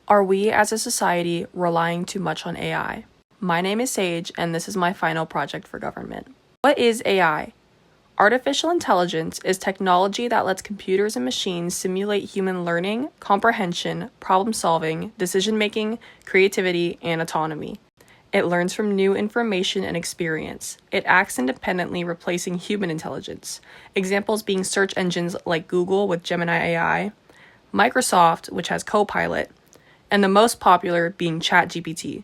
Are we as a society relying too much on AI? My name is Sage, and this is my final project for government. What is AI? Artificial intelligence is technology that lets computers and machines simulate human learning, comprehension, problem solving, decision making, creativity, and autonomy. It learns from new information and experience. It acts independently, replacing human intelligence. Examples being search engines like Google with Gemini AI, Microsoft, which has Copilot, and the most popular being ChatGPT,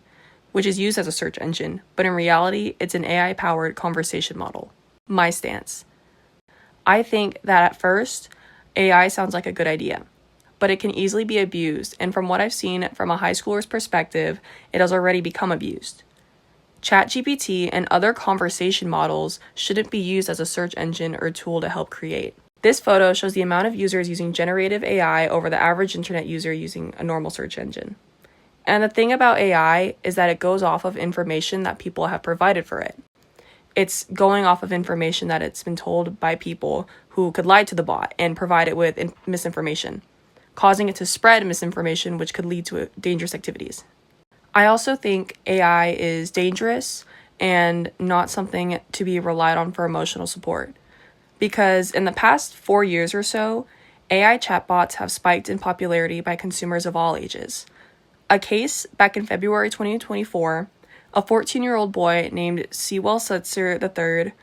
which is used as a search engine, but in reality, it's an AI-powered conversation model. My stance. I think that at first, AI sounds like a good idea, but it can easily be abused, and from what I've seen from a high schooler's perspective, it has already become abused. ChatGPT and other conversation models shouldn't be used as a search engine or tool to help create. This photo shows the amount of users using generative AI over the average internet user using a normal search engine. And the thing about AI is that it goes off of information that people have provided for it. It's going off of information that it's been told by people who could lie to the bot and provide it with misinformation, causing it to spread misinformation, which could lead to dangerous activities. I also think AI is dangerous and not something to be relied on for emotional support. Because in the past 4 years or so, AI chatbots have spiked in popularity by consumers of all ages. A case back in February 2024, a 14-year-old boy named Sewell Setzer III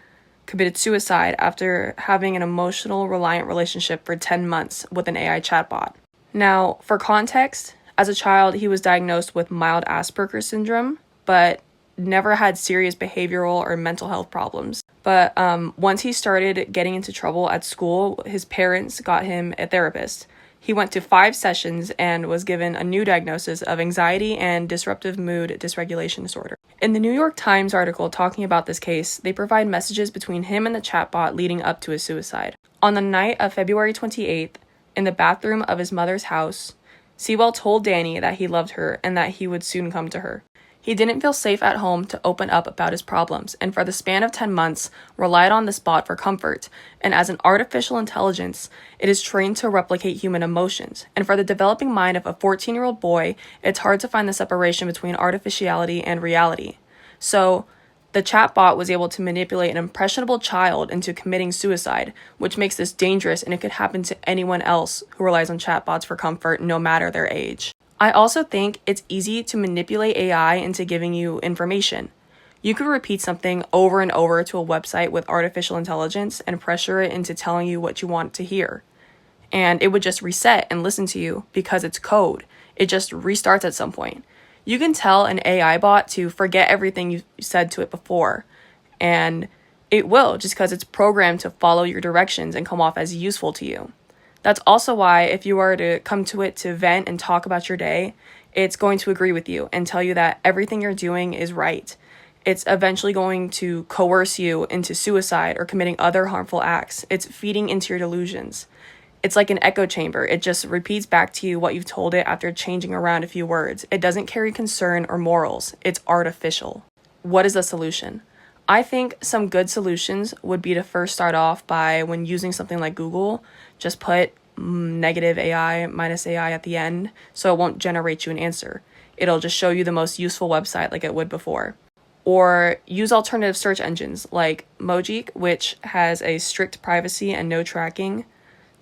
committed suicide after having an emotional, reliant relationship for 10 months with an AI chatbot. Now, for context, as a child, he was diagnosed with mild Asperger's syndrome, but never had serious behavioral or mental health problems. But once he started getting into trouble at school, his parents got him a therapist. He went to 5 sessions and was given a new diagnosis of anxiety and disruptive mood dysregulation disorder. In the New York Times article talking about this case, they provide messages between him and the chatbot leading up to his suicide. On the night of February 28th, in the bathroom of his mother's house, Sewell told Danny that he loved her and that he would soon come to her. He didn't feel safe at home to open up about his problems, and for the span of 10 months, relied on this bot for comfort. And as an artificial intelligence, it is trained to replicate human emotions. And for the developing mind of a 14-year-old boy, it's hard to find the separation between artificiality and reality. So, the chatbot was able to manipulate an impressionable child into committing suicide, which makes this dangerous, and it could happen to anyone else who relies on chatbots for comfort, no matter their age. I also think it's easy to manipulate AI into giving you information. You could repeat something over and over to a website with artificial intelligence and pressure it into telling you what you want to hear. And it would just reset and listen to you because it's code. It just restarts at some point. You can tell an AI bot to forget everything you said to it before, and it will, just because it's programmed to follow your directions and come off as useful to you. That's also why if you are to come to it to vent and talk about your day, it's going to agree with you and tell you that everything you're doing is right. It's eventually going to coerce you into suicide or committing other harmful acts. It's feeding into your delusions. It's like an echo chamber. It just repeats back to you what you've told it after changing around a few words. It doesn't carry concern or morals. It's artificial. What is the solution? I think some good solutions would be to first start off by, when using something like Google, just put negative AI minus AI at the end so it won't generate you an answer. It'll just show you the most useful website like it would before. Or use alternative search engines like Mojik, which has a strict privacy and no tracking,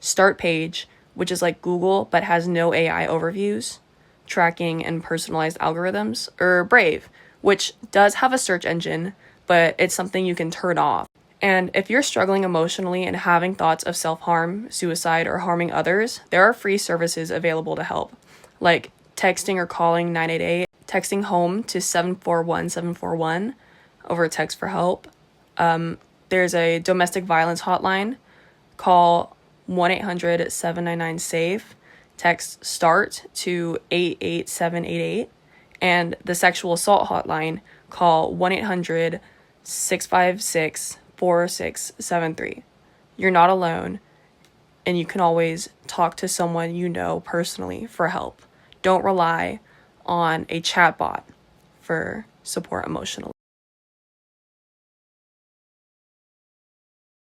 Start Page, which is like Google but has no AI overviews, tracking, and personalized algorithms, or Brave, which does have a search engine, but it's something you can turn off. And if you're struggling emotionally and having thoughts of self-harm, suicide, or harming others, there are free services available to help, like texting or calling 988, texting home to 741-741 over text for help. There's a domestic violence hotline. Call 1-800-799-SAFE. Text START to 88788. And the sexual assault hotline. Call 1-800-656-4673. You're not alone, and you can always talk to someone you know personally for help. Don't rely on a chatbot for support emotionally.